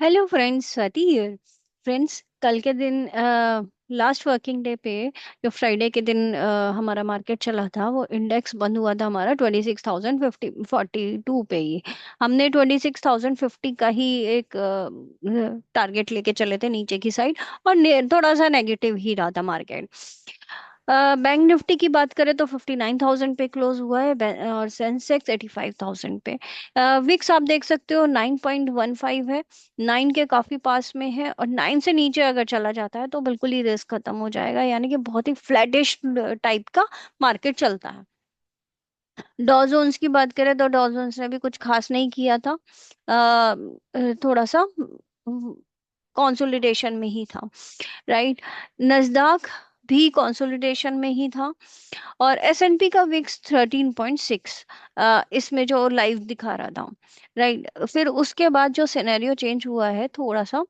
Hello friends, Swati here. Friends, कल के दिन लास्ट वर्किंग डे पे जो फ्राइडे के दिन हमारा मार्केट चला था, वो इंडेक्स बंद हुआ था हमारा 26,052 पे ही। हमने 26,050 का ही एक टारगेट लेके चले थे नीचे की साइड। और थोड़ा सा नेगेटिव ही रहा था मार्केट। बैंक निफ्टी की बात करें तो 59,000 पे क्लोज हुआ है, और सेंसेक्स 85,000 पे। विक्स आप देख सकते हो 9.15 है। 9 के काफी पास में है, और 9 से नीचे अगर चला जाता है तो बिल्कुल ही रिस्क खत्म हो जाएगा, यानी कि बहुत ही फ्लैटिश टाइप का मार्केट चलता है। डॉ जोन्स की बात करें तो डॉ जोन्स ने भी कुछ खास नहीं किया था। थोड़ा सा कंसोलिडेशन में ही था। राइट। नस्दाक भी कंसोलिडेशन में ही था। और एसएनपी का विक्स 13.6 इसमें जो लाइव दिखा रहा था। राइट। फिर उसके बाद जो सिनेरियो चेंज हुआ है थोड़ा सा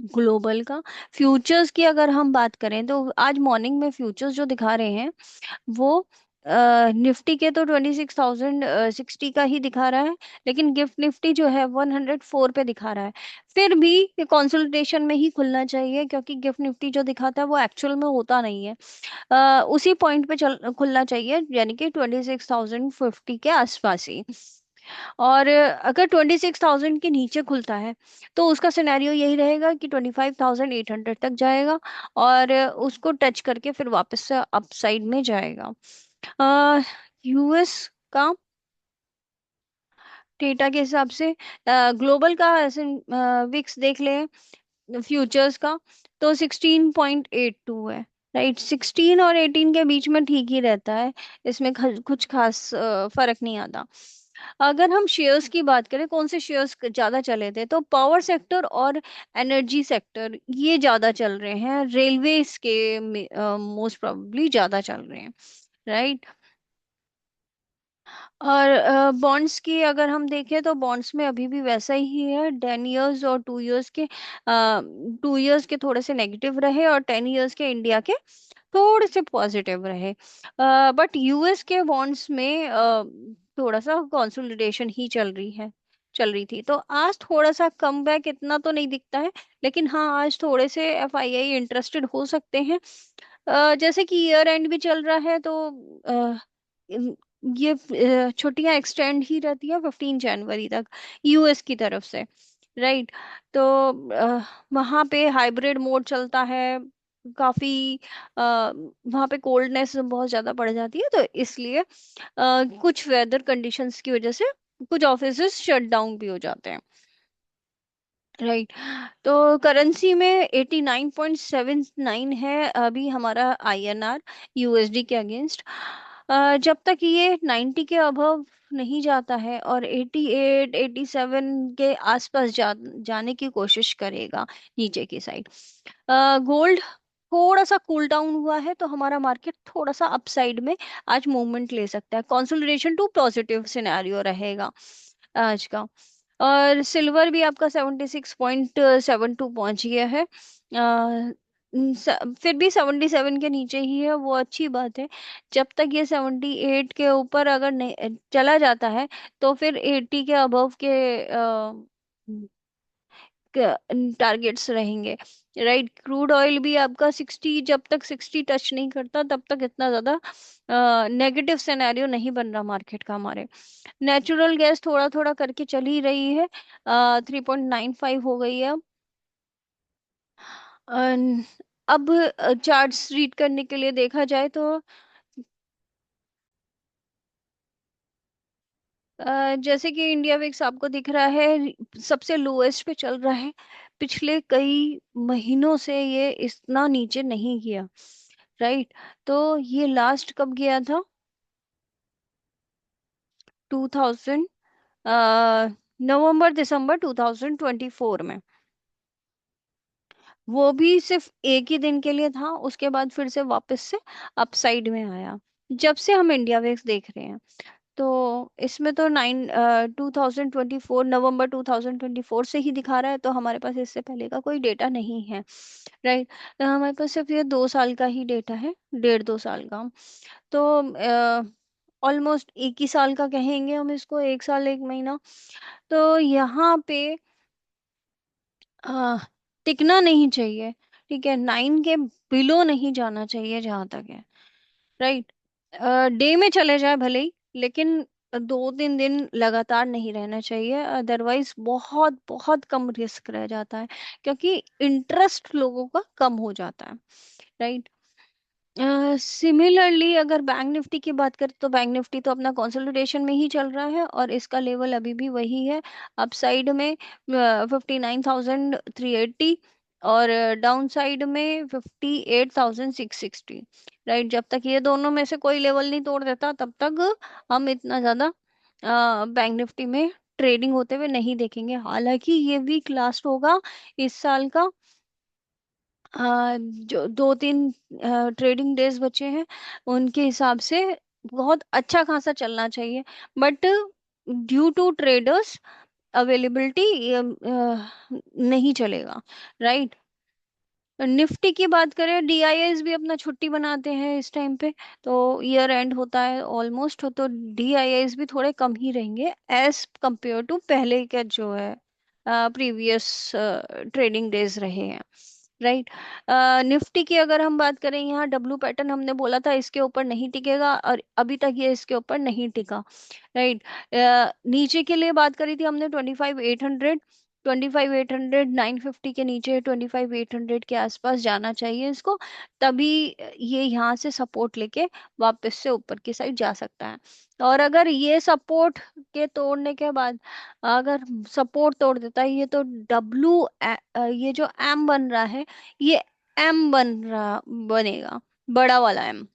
ग्लोबल का। फ्यूचर्स की अगर हम बात करें तो आज मॉर्निंग में फ्यूचर्स जो दिखा रहे हैं वो निफ्टी के तो 26,060 का ही दिखा रहा है। लेकिन गिफ्ट निफ्टी जो है 104 पे दिखा रहा है। फिर भी ये कंसोलिडेशन में ही खुलना चाहिए, क्योंकि गिफ्ट निफ्टी जो दिखाता है वो एक्चुअल में होता नहीं है। उसी पॉइंट पे चल खुलना चाहिए, यानी कि 26,050 के आसपास ही। और अगर 26,000 के नीचे खुलता है तो उसका सिनेरियो यही रहेगा कि 25,800 तक जाएगा, और उसको टच करके फिर वापस से अपसाइड में जाएगा। यूएस का डेटा के हिसाब से ग्लोबल का ऐसे विक्स देख ले, फ्यूचर्स का, तो 16.82 है। राइट। 16 और 18 के बीच में ठीक ही रहता है। इसमें कुछ खास फर्क नहीं आता। अगर हम शेयर्स की बात करें, कौन से शेयर्स ज्यादा चले थे, तो पावर सेक्टर और एनर्जी सेक्टर ये ज्यादा चल रहे हैं। रेलवेज के मोस्ट प्रोबेबली ज्यादा चल रहे हैं। राइट। और बॉन्ड्स की अगर हम देखें तो बॉन्ड्स में अभी भी वैसा ही है। 10 इयर्स और 2 इयर्स के, 2 इयर्स के थोड़े से नेगेटिव रहे, और 10 इयर्स के इंडिया के थोड़े से पॉजिटिव रहे। बट यूएस के बॉन्ड्स में थोड़ा सा कंसोलिडेशन ही चल रही थी। तो आज थोड़ा सा कम बैक इतना तो नहीं दिखता है। लेकिन हाँ, आज थोड़े से एफआईआई इंटरेस्टेड हो सकते हैं। जैसे कि ईयर एंड भी चल रहा है, तो ये छुट्टियां एक्सटेंड ही रहती है 15 जनवरी तक यूएस की तरफ से। राइट। तो वहाँ पे हाइब्रिड मोड चलता है काफी। वहाँ पे कोल्डनेस बहुत ज्यादा बढ़ जाती है, तो इसलिए कुछ वेदर कंडीशंस की वजह से कुछ ऑफिसेस शट डाउन भी हो जाते हैं। राइट। तो करेंसी में 89.79 है अभी हमारा आईएनआर यूएसडी के अगेंस्ट। जब तक ये 90 के अबव नहीं जाता है और 88 87 के आसपास जाने की कोशिश करेगा नीचे की साइड। गोल्ड थोड़ा सा कूल डाउन हुआ है, तो हमारा मार्केट थोड़ा सा अपसाइड में आज मूवमेंट ले सकता है। कंसोलिडेशन टू पॉजिटिव सिनेरियो रहेगा आज का। और सिल्वर भी आपका 76.72 पहुंच गया है। फिर भी 77 के नीचे ही है, वो अच्छी बात है। जब तक ये 78 के ऊपर अगर नहीं चला जाता है, तो फिर 80 के अबव के टारगेट्स रहेंगे। राइट। क्रूड ऑयल भी आपका 60, जब तक 60 टच नहीं करता तब तक इतना ज्यादा नेगेटिव सिनेरियो नहीं बन रहा मार्केट का हमारे। नेचुरल गैस थोड़ा थोड़ा करके चल ही रही है। 3.95 हो गई है अब। अन- अब चार्ट्स रीड करने के लिए देखा जाए तो जैसे कि इंडिया विक्स आपको दिख रहा है सबसे लोएस्ट पे चल रहा है। पिछले कई महीनों से ये इतना नीचे नहीं गया। राइट। तो ये लास्ट कब गया था? 2000, नवंबर दिसंबर 2024 में। वो भी सिर्फ एक ही दिन के लिए था, उसके बाद फिर से वापस से अपसाइड में आया। जब से हम इंडिया वेक्स देख रहे हैं, तो इसमें तो 2024, नवंबर 2024 से ही दिखा रहा है, तो हमारे पास इससे पहले का कोई डेटा नहीं है। राइट। तो हमारे पास सिर्फ ये 2 साल का ही डेटा है, 1.5 2 साल का। तो ऑलमोस्ट एक ही साल का कहेंगे हम इसको, 1 साल 1 महीना। तो यहाँ पे आ, टिकना नहीं चाहिए। ठीक है, 9 के बिलो नहीं जाना चाहिए जहां तक है। राइट। डे में चले जाए भले ही, लेकिन 2-3 दिन लगातार नहीं रहना चाहिए, अदरवाइज बहुत बहुत कम रिस्क रह जाता है, क्योंकि इंटरेस्ट लोगों का कम हो जाता है। राइट। सिमिलरली अगर बैंक निफ्टी की बात करें, तो बैंक निफ्टी तो अपना कंसोलिडेशन में ही चल रहा है, और इसका लेवल अभी भी वही है, अपसाइड में 59,380, और डाउन साइड में 58,660। राइट, जब तक ये दोनों में से कोई लेवल नहीं तोड़ देता, तब तक हम इतना ज्यादा बैंक निफ्टी में ट्रेडिंग होते हुए नहीं देखेंगे। हालांकि ये वीक लास्ट होगा इस साल का, जो 2-3 ट्रेडिंग डेज बचे हैं, उनके हिसाब से बहुत अच्छा खासा चलना चाहिए। But due to traders availability नहीं चलेगा। राइट। निफ्टी की बात करें, डीआईएस भी अपना छुट्टी बनाते हैं इस टाइम पे, तो ईयर एंड होता है ऑलमोस्ट, तो डीआईएस भी थोड़े कम ही रहेंगे एज कंपेयर टू पहले का जो है प्रीवियस ट्रेडिंग डेज रहे हैं। राइट। निफ्टी की अगर हम बात करें, यहाँ डब्लू पैटर्न हमने बोला था इसके ऊपर नहीं टिकेगा, और अभी तक ये इसके ऊपर नहीं टिका। राइट। नीचे के लिए बात करी थी हमने 25,800, 25,800, 950 के नीचे 25,800 के आसपास जाना चाहिए इसको, तभी ये यहाँ से सपोर्ट लेके वापस से ऊपर की साइड जा सकता है। और अगर ये सपोर्ट के तोड़ने के बाद, अगर सपोर्ट तोड़ देता है ये, तो डब्लू ये जो एम बन रहा है, ये एम बनेगा, बड़ा वाला एम।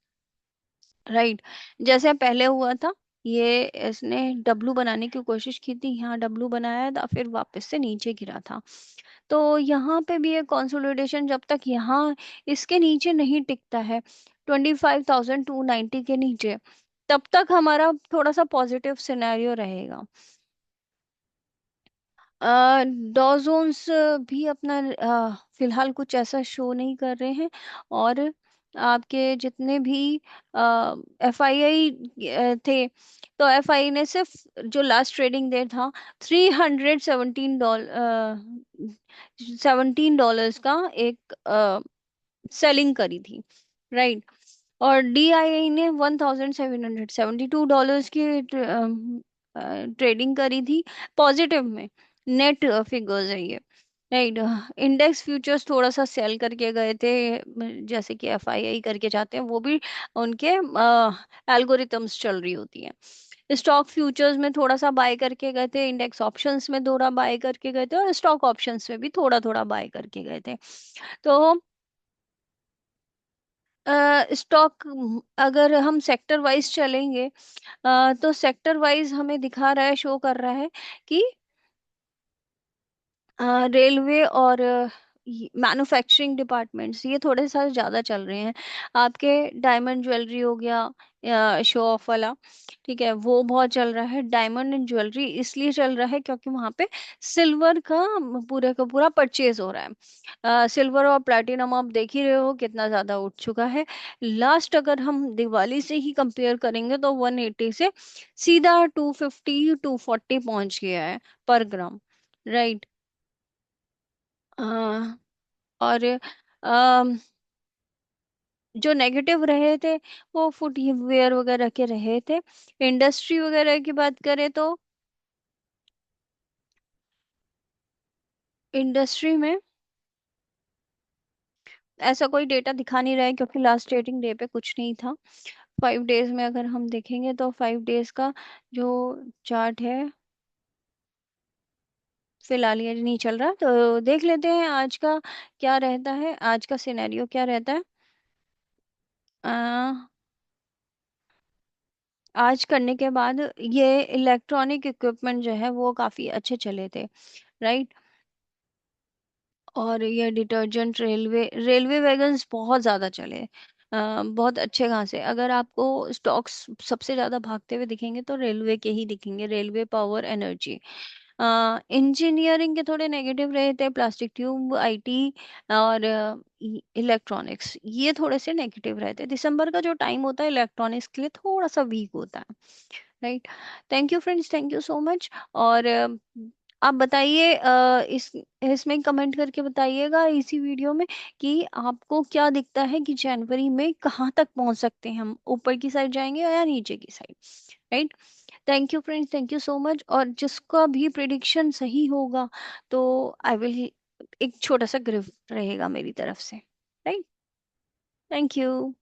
राइट। जैसे पहले हुआ था, ये इसने डब्लू बनाने की कोशिश की थी, यहाँ डब्लू बनाया था, फिर वापस से नीचे गिरा था। तो यहाँ पे भी एक कंसोलिडेशन जब तक यहाँ इसके नीचे नहीं टिकता है, 25,290 के नीचे, तब तक हमारा थोड़ा सा पॉजिटिव सिनेरियो रहेगा। डॉ जोन्स भी अपना फिलहाल कुछ ऐसा शो नहीं कर रहे हैं, और आपके जितने भी एफआईआई थे, तो एफआई ने सिर्फ जो लास्ट ट्रेडिंग डे था, $317 का एक सेलिंग करी थी। राइट। और डीआईआई ने $1,772 की ट्रेडिंग करी थी, पॉजिटिव में। नेट फिगर्स है ये। राइट। इंडेक्स फ्यूचर्स थोड़ा सा सेल करके गए थे, जैसे कि एफआईआई करके जाते हैं वो भी, उनके एल्गोरिथम्स चल रही होती हैं। स्टॉक फ्यूचर्स में थोड़ा सा बाय करके गए थे, इंडेक्स ऑप्शंस में थोड़ा बाय करके गए थे, और स्टॉक ऑप्शंस में भी थोड़ा थोड़ा बाय करके गए थे। तो स्टॉक, अगर हम सेक्टर वाइज चलेंगे, तो सेक्टर वाइज हमें दिखा रहा है, शो कर रहा है कि रेलवे और मैन्युफैक्चरिंग डिपार्टमेंट्स ये थोड़े सा ज्यादा चल रहे हैं। आपके डायमंड ज्वेलरी हो गया, शो ऑफ वाला, ठीक है, वो बहुत चल रहा है। डायमंड एंड ज्वेलरी इसलिए चल रहा है क्योंकि वहां पे सिल्वर का पूरा परचेज हो रहा है। सिल्वर और प्लैटिनम आप देख ही रहे हो कितना ज्यादा उठ चुका है। लास्ट अगर हम दिवाली से ही कंपेयर करेंगे, तो 180 से सीधा 250-240 पहुंच गया है पर ग्राम। राइट। हाँ। और जो नेगेटिव रहे थे, वो फुटवेयर वगैरह के रहे थे। इंडस्ट्री वगैरह की बात करें, तो इंडस्ट्री में ऐसा कोई डेटा दिखा नहीं रहा है, क्योंकि लास्ट ट्रेडिंग डे पे कुछ नहीं था। 5 डेज में अगर हम देखेंगे, तो 5 डेज का जो चार्ट है, फिलहाल ये नहीं चल रहा, तो देख लेते हैं आज का क्या रहता है, आज का सिनेरियो क्या रहता है। आज करने के बाद ये इलेक्ट्रॉनिक इक्विपमेंट जो है वो काफी अच्छे चले थे। राइट। और ये डिटर्जेंट, रेलवे रेलवे वैगन्स बहुत ज्यादा चले, बहुत अच्छे खासे। अगर आपको स्टॉक्स सबसे ज्यादा भागते हुए दिखेंगे, तो रेलवे के ही दिखेंगे, रेलवे, पावर, एनर्जी। इंजीनियरिंग के थोड़े नेगेटिव रहे थे, प्लास्टिक ट्यूब, आईटी और इलेक्ट्रॉनिक्स, ये थोड़े से नेगेटिव रहते हैं। दिसंबर का जो टाइम होता है इलेक्ट्रॉनिक्स के लिए थोड़ा सा वीक होता है। Right. Thank you friends, thank you so much. और आप बताइए, इस इसमें कमेंट करके बताइएगा इसी वीडियो में कि आपको क्या दिखता है कि जनवरी में कहाँ तक पहुंच सकते हैं हम, ऊपर की साइड जाएंगे या नीचे की side. Right. Thank you friends, thank you so much. और जिसका भी प्रिडिक्शन सही होगा तो आई विल, एक छोटा सा गिफ्ट रहेगा मेरी तरफ से। राइट। Thank you.